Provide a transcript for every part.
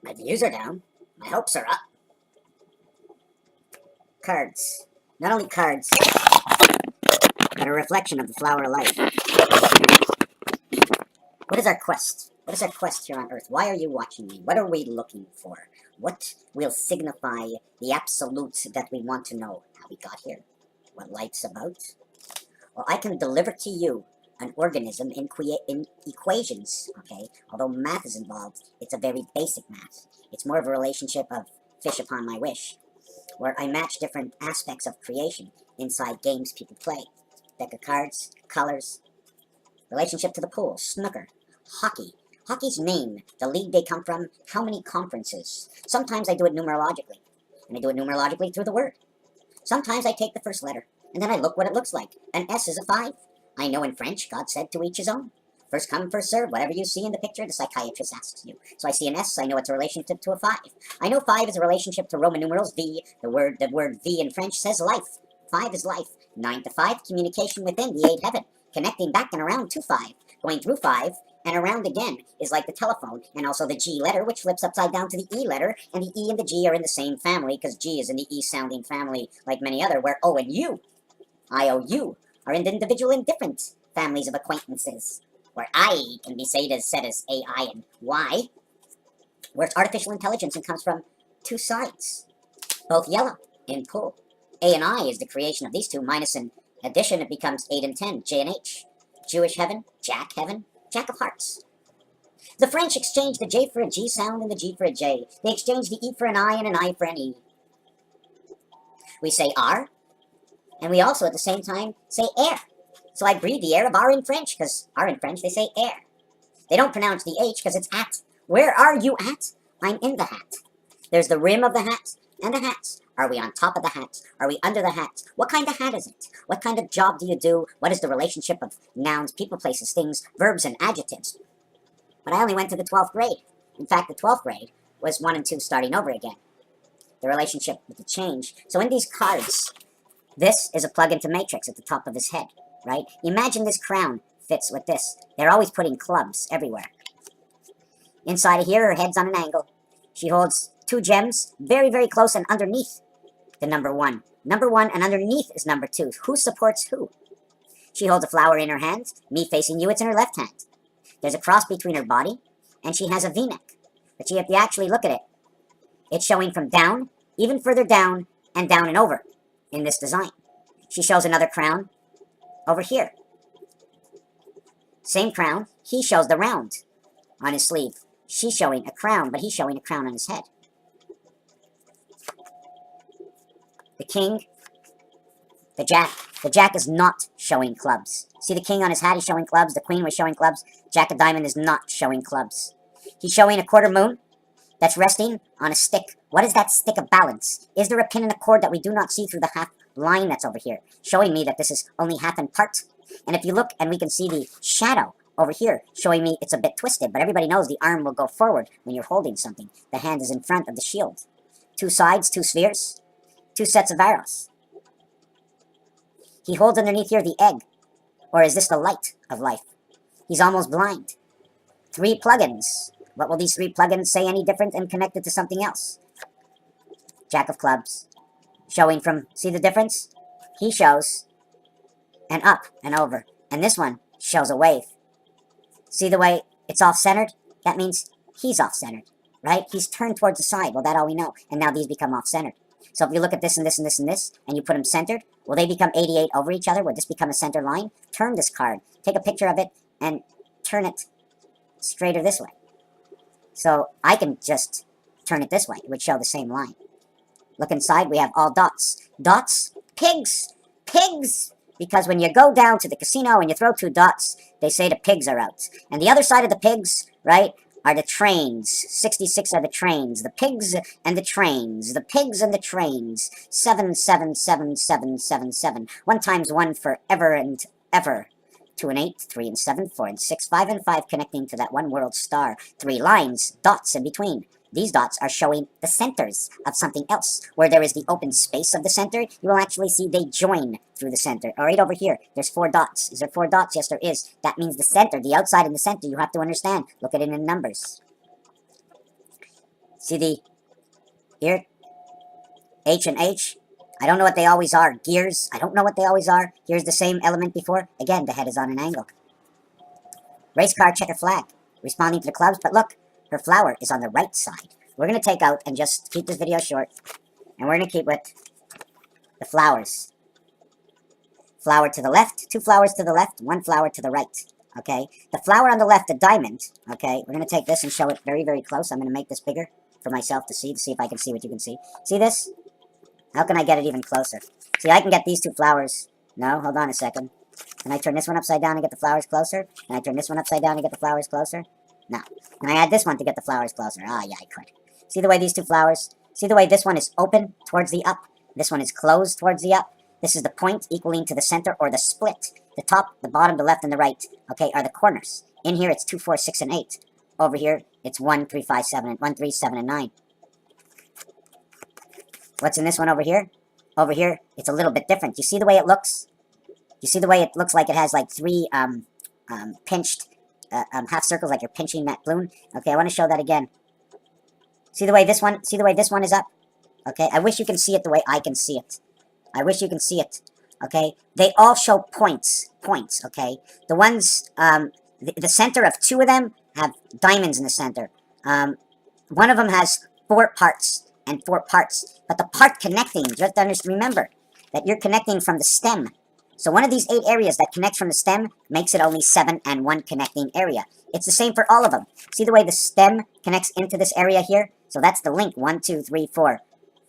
My views are down. My hopes are up. Cards. Not only cards, but a reflection of the flower of life. What is our quest? What is our quest here on Earth? Why are you watching me? What are we looking for? What will signify the absolute that we want to know? How we got here? What life's about? Well, I can deliver to you an organism in equations, okay? Although math is involved, it's a very basic math. It's more of a relationship of fish upon my wish, where I match different aspects of creation inside games people play. Deck of cards, colors, relationship to the pool, snooker, hockey. Hockey's name, the league they come from, how many conferences. Sometimes I do it numerologically, and I do it numerologically through the word. Sometimes I take the first letter, and then I look what it looks like. An S is a 5. I know in French, God said to each his own. First come, first serve. Whatever you see in the picture, the psychiatrist asks you. So I see an S, I know it's a relationship to a 5. I know 5 is a relationship to Roman numerals, V. The word V in French says life. 5 is life. 9 to 5, communication within the 8 heaven. Connecting back and around to 5. Going through 5 and around again is like the telephone, and also the G letter, which flips upside down to the E letter, and the E and the G are in the same family, because G is in the E-sounding family, like many other, where O and U, I-O-U, are in the individual and different families of acquaintances, where I can be said as A-I and Y, where it's artificial intelligence and comes from two sides, both yellow in pool. A and I is the creation of these two, minus an addition, it becomes 8 and 10, J and H. Jewish heaven, Jack of hearts. The French exchanged the J for a G sound and the G for a J. They exchanged the E for an I and an I for an E. We say R, and we also at the same time say air. So I breathe the air of R in French, because R in French they say air. They don't pronounce the H because it's at. Where are you at? I'm in the hat. There's the rim of the hat and the hats. Are we on top of the hat? Are we under the hat? What kind of hat is it? What kind of job do you do? What is the relationship of nouns, people, places, things, verbs, and adjectives? But I only went to the 12th grade. In fact, the 12th grade was 1 and 2 starting over again. The relationship with the change. So in these cards, this is a plug-into matrix at the top of his head, right? Imagine this crown fits with this. They're always putting clubs everywhere. Inside of here, her head's on an angle. She holds 2 gems, very, very close, and underneath the number 1. Number 1, and underneath is number 2. Who supports who? She holds a flower in her hand. Me facing you, it's in her left hand. There's a cross between her body, and she has a V-neck. But if you actually look at it, it's showing from down, even further down, and down and over in this design. She shows another crown over here. Same crown. He shows the round on his sleeve. She's showing a crown, but he's showing a crown on his head. The king, the jack. The jack is not showing clubs. See the king on his hat is showing clubs. The queen was showing clubs. Jack of diamond is not showing clubs. He's showing a quarter moon that's resting on a stick. What is that stick of balance? Is there a pin in the cord that we do not see through the half line that's over here? Showing me that this is only half in part. And if you look, and we can see the shadow over here, showing me it's a bit twisted, but everybody knows the arm will go forward when you're holding something. The hand is in front of the shield. 2 sides, 2 spheres, 2 sets of arrows. He holds underneath here the egg. Or is this the light of life? He's almost blind. 3 plugins. What will these 3 plugins say any different and connected to something else? Jack of clubs. Showing from, see the difference? He shows an up and over. And this one shows a wave. See the way it's off-centered? That means he's off-centered, right? He's turned towards the side. Well, that's all we know. And now these become off-centered. So if you look at this and this and this and this, and you put them centered, will they become 88 over each other? Will this become a center line? Turn this card. Take a picture of it and turn it straighter this way. So I can just turn it this way. It would show the same line. Look inside, we have all dots. Dots? Pigs! Pigs! Because when you go down to the casino and you throw 2 dots, they say the pigs are out. And the other side of the pigs, right, are the trains. 66 are the trains. The pigs and the trains. The pigs and the trains. 7, 7, 7, 7, 7, 7. 1 times 1 forever and ever. 2 and 8, 3 and 7, 4 and 6, 5 and 5 connecting to that one world star. 3 lines, dots in between. These dots are showing the centers of something else. Where there is the open space of the center, you will actually see they join through the center. All right, over here, there's 4 dots. Is there 4 dots? Yes, there is. That means the center, the outside and the center, you have to understand. Look at it in numbers. See the, here, H and H. I don't know what they always are. Gears, I don't know what they always are. Here's the same element before. Again, the head is on an angle. Race car, checker flag. Responding to the clubs, but look, her flower is on the right side. We're going to take out and just keep this video short. And we're going to keep with the flowers. Flower to the left, 2 flowers to the left, 1 flower to the right. Okay, the flower on the left, the diamond. Okay, we're going to take this and show it very, very close. I'm going to make this bigger for myself to see if I can see what you can see. See this? How can I get it even closer? See, I can get these 2 flowers. No, hold on a second. Can I turn this one upside down and get the flowers closer? Can I turn this one upside down and get the flowers closer? No. Can I add this one to get the flowers closer? Ah, yeah, I could. See the way these 2 flowers? See the way this one is open towards the up? This one is closed towards the up? This is the point equaling to the center or the split. The top, the bottom, the left, and the right, okay, are the corners. In here, it's 2, 4, 6, and 8. Over here, it's 1, 3, 5, 7, and 1, 3, 7, and 9. What's in this one over here? Over here, it's a little bit different. You see the way it looks? You see the way it looks like it has like 3 pinched half circles, like you're pinching that balloon? Okay, I want to show that again. See the way this one? See the way this one is up? Okay, I wish you can see it the way I can see it. I wish you can see it. Okay, they all show points. Points. Okay, the ones the center of 2 of them have diamonds in the center. One of them has 4 parts and 4 parts, but the part connecting, just remember that you're connecting from the stem. So one of these 8 areas that connects from the stem makes it only 7 and 1 connecting area. It's the same for all of them. See the way the stem connects into this area here? So that's the link. 1, 2, 3, 4,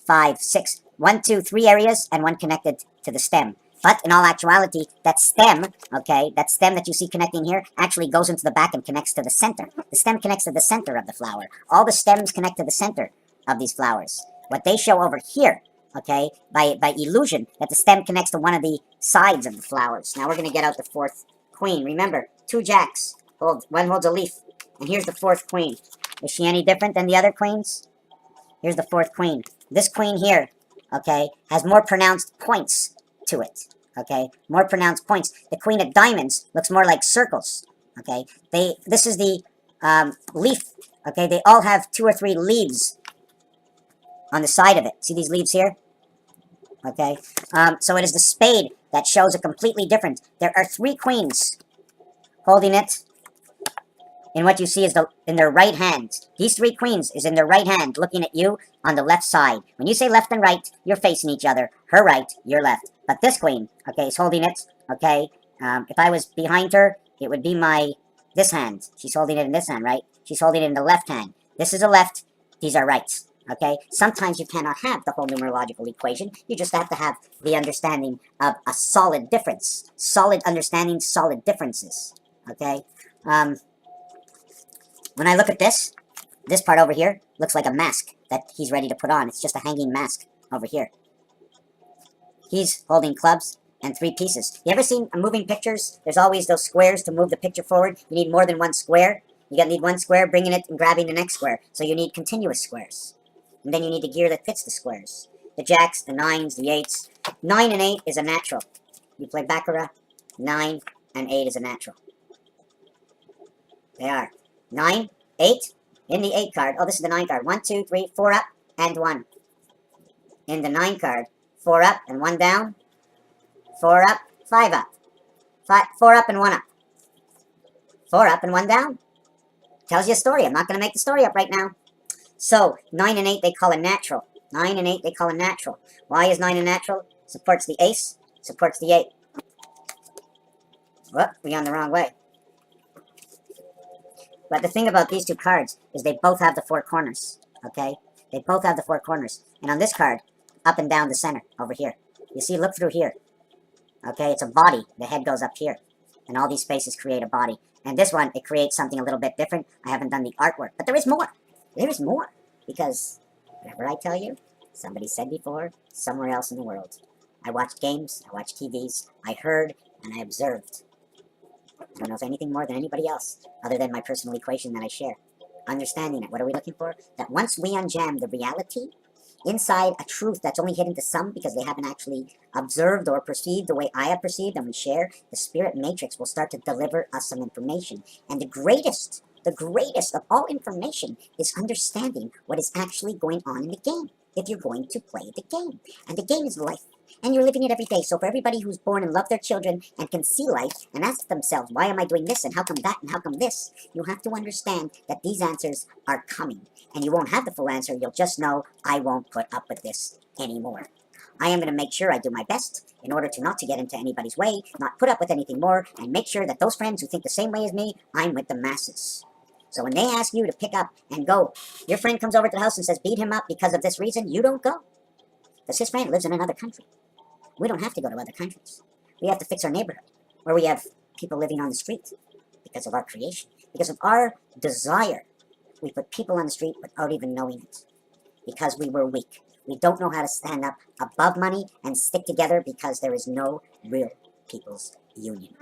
5, 6. 1, 2, 3 areas and 1 connected to the stem. But in all actuality, that stem, okay, that stem that you see connecting here actually goes into the back and connects to the center. The stem connects to the center of the flower. All the stems connect to the center of these flowers. What they show over here, okay, by illusion, that the stem connects to one of the sides of the flowers. Now we're going to get out the 4th queen. Remember, 2 jacks. One holds a leaf. And here's the 4th queen. Is she any different than the other queens? Here's the 4th queen. This queen here, okay, has more pronounced points to it. Okay, more pronounced points. The queen of diamonds looks more like circles. Okay, this is the leaf. Okay, they all have 2 or 3 leaves on the side of it. See these leaves here? Okay, so it is the spade that shows a completely different. There are 3 queens holding it in what you see is in their right hand. These 3 queens is in their right hand, looking at you on the left side. When you say left and right, you're facing each other. Her right, your left. But this queen, okay, is holding it, okay? If I was behind her, it would be this hand. She's holding it in this hand, right? She's holding it in the left hand. This is a left, these are rights, okay? Sometimes you cannot have the whole numerological equation. You just have to have the understanding of a solid difference. Solid understanding, solid differences, okay? When I look at this part over here looks like a mask that he's ready to put on. It's just a hanging mask over here. He's holding clubs and 3 pieces. You ever seen moving pictures? There's always those squares to move the picture forward. You need more than 1 square. You need 1 square, bringing it and grabbing the next square. So you need continuous squares. And then you need the gear that fits the squares. The jacks, the 9s, the 8s. 9 and 8 is a natural. You play Baccarat, 9 and 8 is a natural. They are. 9, 8, in the 8 card. Oh, this is the 9 card. 1, 2, 3, 4 up, and 1. In the 9 card. 4 up and 1 down. 4 up, 5 up. 4 up and 1 up. 4 up and 1 down. Tells you a story. I'm not going to make the story up right now. So, 9 and 8 they call a natural. 9 and 8 they call a natural. Why is 9 a natural? Supports the ace, supports the 8. Whoop, we're on the wrong way. But the thing about these 2 cards is they both have the 4 corners. Okay? They both have the 4 corners. And on this card, up and down the center, over here. You see, look through here. Okay, it's a body. The head goes up here. And all these spaces create a body. And this one, it creates something a little bit different. I haven't done the artwork. But there is more. There is more. Because, whatever I tell you, somebody said before, somewhere else in the world. I watched games, I watched TVs, I heard, and I observed. I don't know if anything more than anybody else, other than my personal equation that I share. Understanding it. What are we looking for? That once we unjam the reality inside a truth that's only hidden to some because they haven't actually observed or perceived the way I have perceived, and we share, the spirit matrix will start to deliver us some information. And the greatest The greatest of all information is understanding what is actually going on in the game, if you're going to play the game. And the game is life. And you're living it every day. So for everybody who's born and love their children and can see life and ask themselves, why am I doing this and how come that and how come this? You have to understand that these answers are coming. And you won't have the full answer. You'll just know, I won't put up with this anymore. I am going to make sure I do my best in order to not to get into anybody's way, not put up with anything more, and make sure that those friends who think the same way as me, I'm with the masses. So when they ask you to pick up and go, your friend comes over to the house and says, beat him up because of this reason, you don't go. Because his friend lives in another country. We don't have to go to other countries. We have to fix our neighborhood, where we have people living on the street because of our creation, because of our desire. We put people on the street without even knowing it, because we were weak. We don't know how to stand up above money and stick together because there is no real people's union.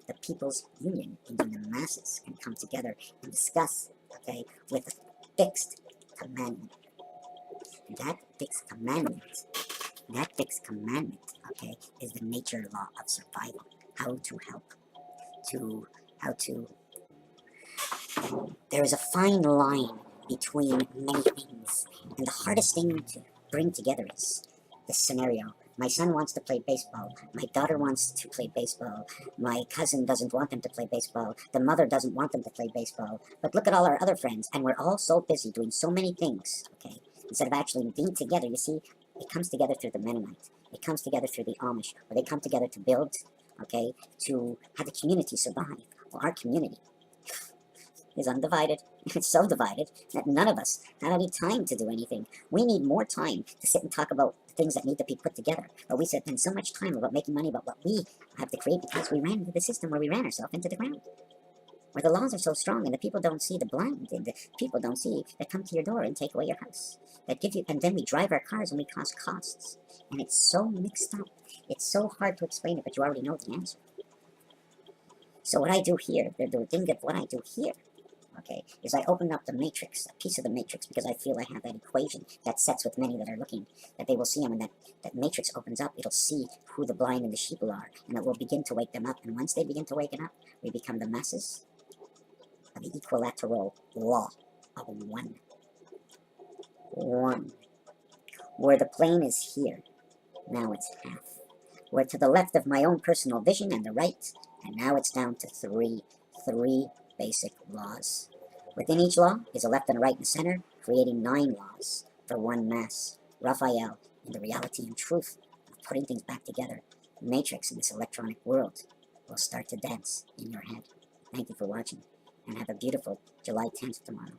The people's union, meaning the masses, can come together and discuss, okay, with a fixed commandment. That fixed commandment, okay, is the nature law of survival. How to help, there is a fine line between many things, and the hardest thing to bring together is this scenario. My son wants to play baseball. My daughter wants to play baseball. My cousin doesn't want them to play baseball. The mother doesn't want them to play baseball. But look at all our other friends, and we're all so busy doing so many things, okay? Instead of actually being together, you see, it comes together through the Mennonite. It comes together through the Amish, where they come together to build, okay, to have the community survive. Well, our community is undivided. It's so divided that none of us have any time to do anything. We need more time to sit and talk about the things that need to be put together. But we spend so much time about making money about what we have to create because we ran into the system where we ran ourselves into the ground. Where the laws are so strong and the people don't see the blind, and the people don't see that come to your door and take away your house. That give you, and then we drive our cars and we cause costs. And it's so mixed up. It's so hard to explain it, but you already know the answer. So what I do here, the thing of what I do here, okay, is I open up the matrix, a piece of the matrix, because I feel I have that equation that sets with many that are looking, that they will see them, and that matrix opens up, it'll see who the blind and the sheeple are, and it will begin to wake them up, and once they begin to waken up, we become the masses of the equilateral law of one. One. Where the plane is here, now it's half. Where to the left of my own personal vision and the right, and now it's down to three basic laws. Within each law is a left and a right and a center, creating 9 laws for one mass. Raphael, in the reality and truth of putting things back together, the matrix in this electronic world will start to dance in your head. Thank you for watching, and have a beautiful July 10th tomorrow.